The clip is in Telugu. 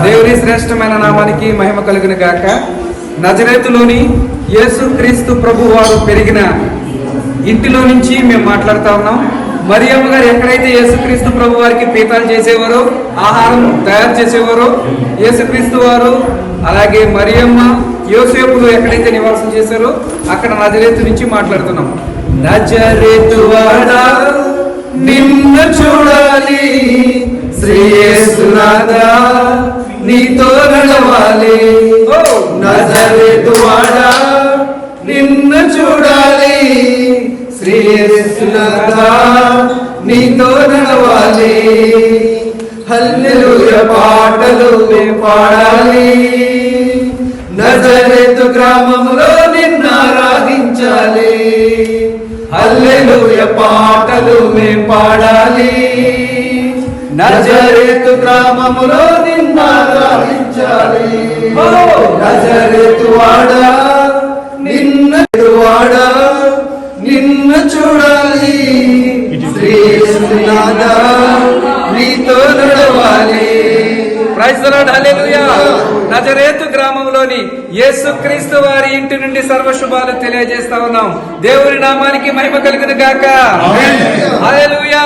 దేవుని శ్రేష్టమైన నామానికి మహిమ కలుగును గాక. నజరేతులోని యేసు క్రీస్తు ప్రభు వారు పెరిగిన ఇంటిలో నుంచి మేము మాట్లాడుతా ఉన్నాం. మరియమ్మ గారు ఎక్కడైతే యేసుక్రీస్తు ప్రభు వారికి పీతాలు చేసేవారో, ఆహారం తయారు చేసేవారో, యేసుక్రీస్తు వారు అలాగే మరియమ్మ యోసేపులు ఎక్కడైతే నివాసం చేశారో అక్కడ నజరేతు నుంచి మాట్లాడుతున్నాం. నజరేతువాడా నిన్ను చూడాలి, శ్రీ యేసునాథా నీతో నడవాలి. నజరేతువాడా నిన్ను చూడాలి, శ్రీ యేసునాథా నీతో నడవాలి. హల్లెలూయా పాటలు పాడాలి, నజరేతు గ్రామంలో నిన్ను ఆరాధించాలి. హల్లెలూయా పాటలు మేము పాడాలి, నజరేతు గ్రామములో నిన్ను ఆరాధించాలి. నజరేతు వాడా నిన్ను చూడాలి, శ్రీ యేసునాథా నీతో నడవాలి. ప్రైజ్ ది లార్డ్, హల్లెలూయా. నజరేతు గ్రామంలోని యేసుక్రీస్తు వారి ఇంటి నుండి సర్వశుభాలు తెలియజేస్తా ఉన్నాం. దేవుని నామానికి మహిమ కలుగును గాక. హల్లెలూయా.